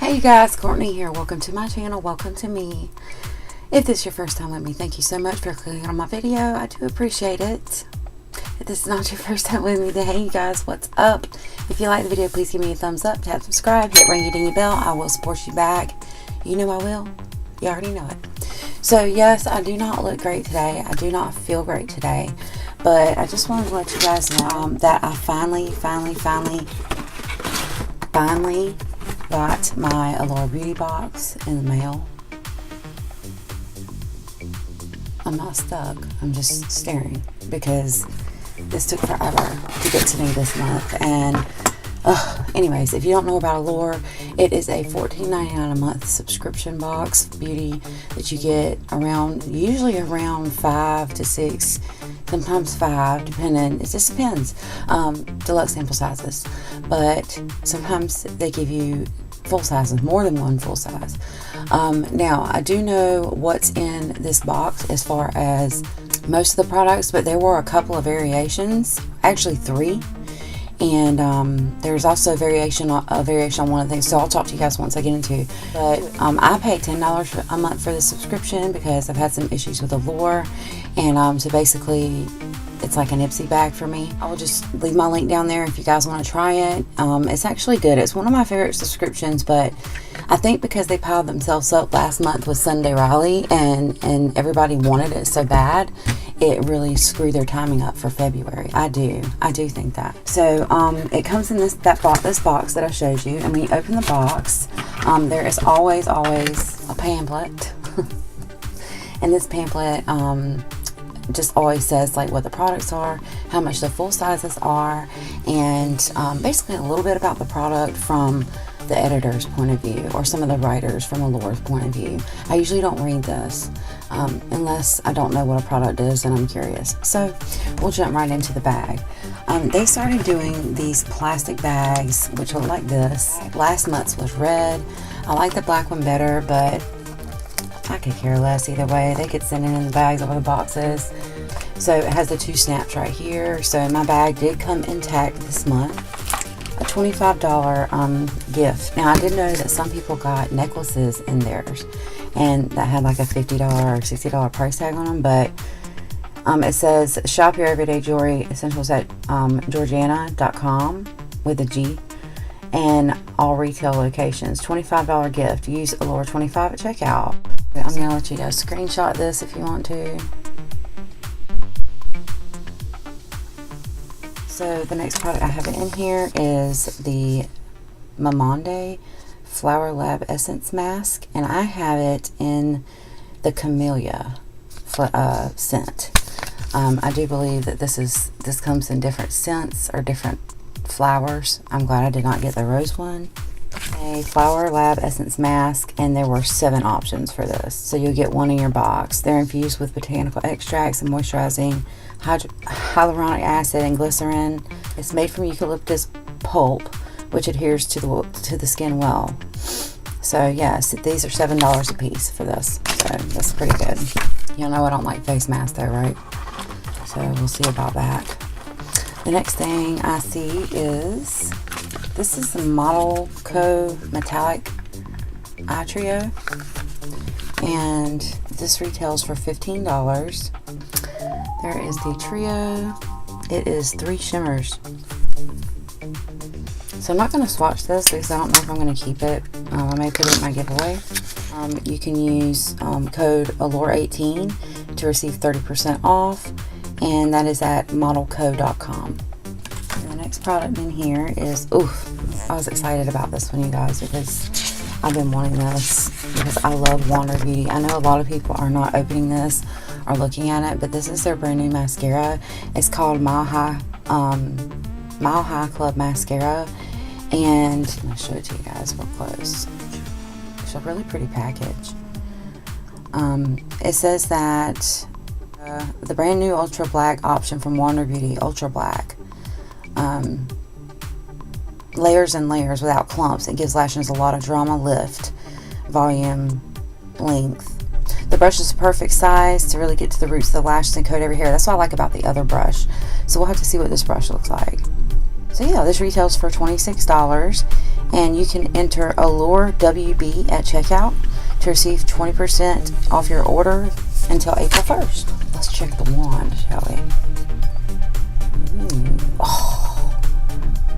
Hey you guys, Courtney here. Welcome to my channel. Welcome to me. If this is your first time with me, thank you so much for clicking on my video. I do appreciate it. If this is not your first time with me, then hey you guys, what's up? If you like the video, please give me a thumbs up, tap subscribe, hit ring your dingy bell. I will support you back. You know I will. You already know it. So yes, I do not look great today. I do not feel great today. But I just wanted to let you guys know that I finally got my Allure Beauty Box in the mail. I'm not stuck. I'm just staring because this took forever to get to me this month. And anyways, if you don't know about Allure, it is a $14.99 a month subscription box beauty that you get usually around 5 to 6, sometimes 5, depending. It just depends. Deluxe sample sizes, but sometimes they give you full sizes, more than one full size. Now I do know what's in this box as far as most of the products, but there were a couple of variations, actually 3. And there's also a variation on one of the things, so I'll talk to you guys once I get into it. But I paid $10 a month for the subscription because I've had some issues with Allure, and so basically it's like an Ipsy bag for me. I will just leave my link down there if you guys want to try it. It's actually good. It's one of my favorite subscriptions, but I think because they piled themselves up last month with Sunday Riley and everybody wanted it so bad, it really screwed their timing up for February. I do think that. So it comes in this box that I showed you, and when you open the box, there is always a pamphlet. And this pamphlet just always says like what the products are, how much the full sizes are, and basically a little bit about the product from the editor's point of view, or some of the writers from Allure's point of view. I usually don't read this unless I don't know what a product is and I'm curious. So we'll jump right into the bag. They started doing these plastic bags which look like this. Last month's was red. I like the black one better, but I could care less either way. They could send it in the bags over the boxes. So it has the 2 snaps right here. So my bag did come intact this month. A $25 gift. Now I did know that some people got necklaces in theirs, and that had like a $50 or $60 price tag on them, but it says shop your everyday jewelry essentials at Georgiana.com with a G, and all retail locations. $25 gift. Use Allure 25 at checkout. I'm gonna let you guys screenshot this if you want to. So the next product I have in here is the Mamonde Flower Lab Essence Mask, and I have it in the Camellia scent. I do believe that this comes in different scents or different flowers. I'm glad I did not get the rose one. A Flower Lab Essence Mask, and there were 7 options for this, so you'll get one in your box. They're infused with botanical extracts and moisturizing hyaluronic acid and glycerin. It's made from eucalyptus pulp, which adheres to the skin well. So yes, these are $7 a piece for this, so that's pretty good. Y'all know I don't like face masks though, right? So we'll see about that. The next thing I see is this is the Model Co Metallic Eye Trio, and this retails for $15. There is the trio. It is 3 shimmers. So I'm not going to swatch this because I don't know if I'm going to keep it. I may put it in my giveaway. You can use code Allure18 to receive 30% off, and that is at modelco.com. The next product in here is, I was excited about this one, you guys, because I've been wanting this because I love Wander Beauty. I know a lot of people are not opening this or looking at it, but this is their brand new mascara. It's called Mile High Club Mascara, and I'll show it to you guys real close. It's a really pretty package. It says that the brand new Ultra Black option from Wander Beauty, Ultra Black. Layers and layers without clumps. It gives lashes a lot of drama, lift, volume, length. The brush is a perfect size to really get to the roots of the lashes and coat every hair. That's what I like about the other brush. So we'll have to see what this brush looks like. So yeah, this retails for $26, and you can enter Allure WB at checkout to receive 20% off your order until April 1st. Let's check the wand, shall we? Ooh. Oh,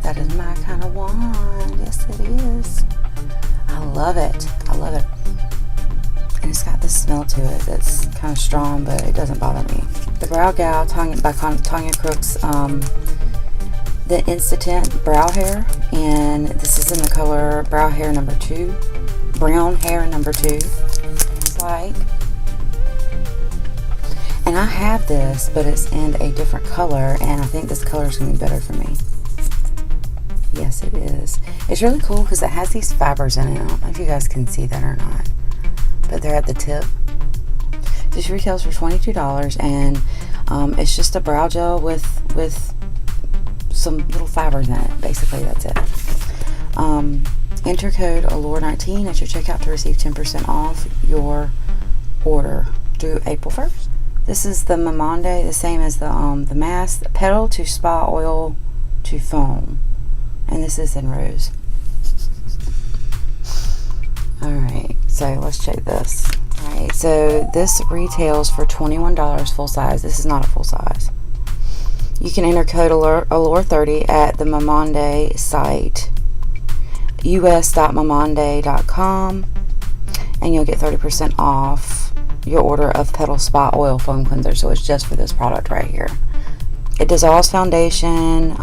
that is my kind of wand. Yes, it is. I love it. I love it. And it's got this smell to it that's kind of strong, but it doesn't bother me. The Brow Gal by Tanya Crooks, the Instant Brow Hair, and this is in the color Brown Hair number 2. It's like, and I have this, but it's in a different color, and I think this color is going to be better for me. Yes, it is. It's really cool because it has these fibers in it. I don't know if you guys can see that or not, but they're at the tip. This retails for $22, and it's just a brow gel with some little fibers in it. Basically, that's it. Enter code Allure19 at your checkout to receive 10% off your order through April 1st. This is the Mamonde, the same as the mask, Petal to Spa Oil to Foam, and this is in rose. Alright, so let's check this. Alright, so this retails for $21 full size. This is not a full size. You can enter code Allure30 at the Mamonde site, us.mamonde.com, and you'll get 30% off your order of Petal Spa Oil Foam Cleanser. So it's just for this product right here. It dissolves foundation.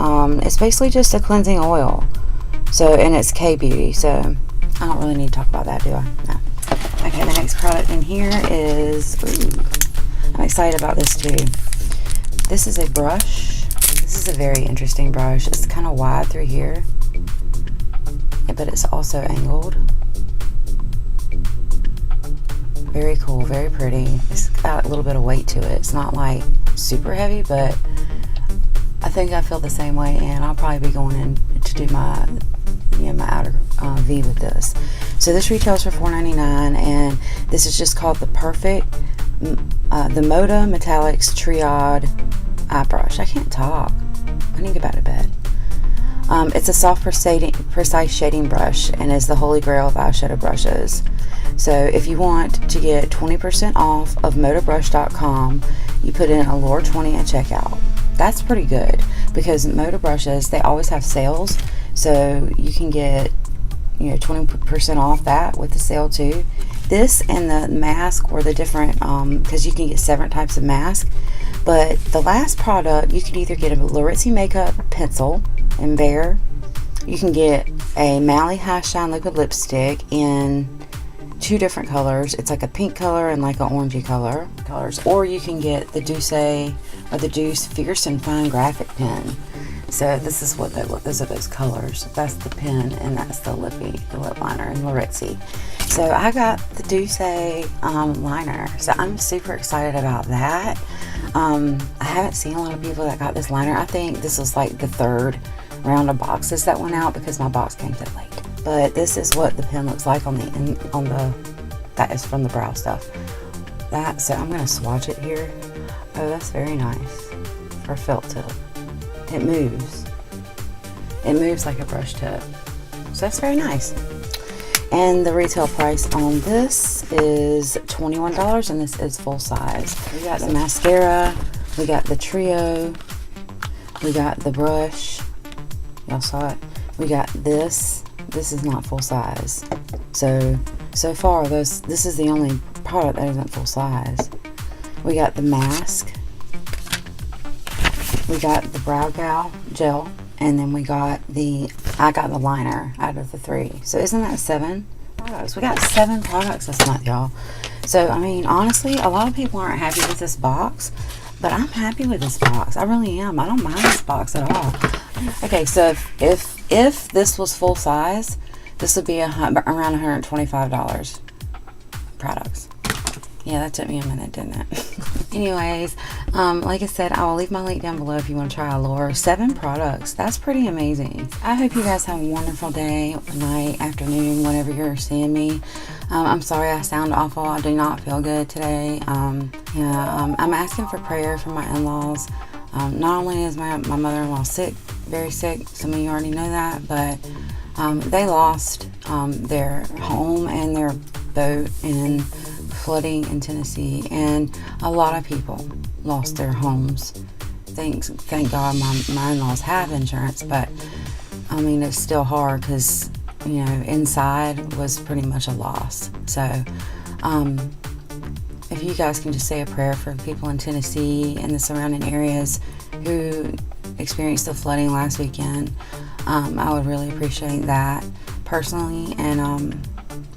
It's basically just a cleansing oil. So, and it's K-Beauty, so I don't really need to talk about that, do I? No. Okay, the next product in here is, ooh, I'm excited about this too. This is a brush. This is a very interesting brush. It's kind of wide through here, but it's also angled. Very cool, very pretty. It's got a little bit of weight to it. It's not like super heavy, but I think I feel the same way, and I'll probably be going in to do my my outer V with this. So this retails for $4.99, and this is just called the Perfect the Moda Metallics Triad Eye Brush. I can't talk. I need to get back to bed. It's a soft, precise shading brush and is the holy grail of eyeshadow brushes. So if you want to get 20% off of modabrush.com, you put in Allure20 at checkout. That's pretty good because Moda brushes, they always have sales, so you can get 20% off that with the sale too. This and the mask were the different, because you can get 7 types of mask. But the last product, you can either get a Ipsy makeup pencil in Bare. You can get a Mally High Shine liquid lipstick in 2 different colors. It's like a pink color and like an orangey colors. Or you can get the Douce or the Deuce Fierce and Fine graphic pen. So this is what they look. Those are those colors. That's the pen, and that's the lip liner in Ipsy. So I got the Douce liner. So I'm super excited about that. I haven't seen a lot of people that got this liner. I think this is like the 3rd round of boxes that went out because my box came so late. But this is what the pen looks like on the that is from the brow stuff. So I'm gonna swatch it here. Oh, that's very nice for felt tip. It moves. It moves like a brush tip. So that's very nice. And the retail price on this is $21, and this is full size. We got the mascara, we got the trio, we got the brush. Y'all saw it. We got this. This is not full size. So far, this is the only product that isn't full size. We got the mask. We got the Brow Gal gel, and then I got the liner out of the 3. So isn't that 7 products? We got 7 products this month, y'all. So I mean, honestly, a lot of people aren't happy with this box, but I'm happy with this box. I really am. I don't mind this box at all. Okay, so if this was full size, this would be around $125 products. Yeah, that took me a minute, didn't it? Anyways, like I said, I will leave my link down below if you want to try Allure. 7 products. That's pretty amazing. I hope you guys have a wonderful day, night, afternoon, whenever you're seeing me. I'm sorry I sound awful. I do not feel good today. I'm asking for prayer for my in-laws. Not only is my mother-in-law sick, very sick, some of you already know that, but They lost their home and their boat in flooding in Tennessee, and a lot of people lost their homes. Thank God my in-laws have insurance, but I mean, it's still hard because, you know, inside was pretty much a loss. So if you guys can just say a prayer for people in Tennessee and the surrounding areas who experienced the flooding last weekend, I would really appreciate that personally. And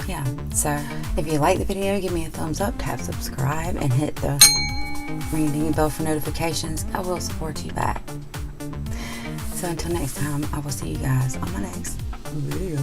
yeah, so if you like the video, give me a thumbs up, tap subscribe, and hit the ring bell for notifications. I will support you back. So until next time, I will see you guys on my next video.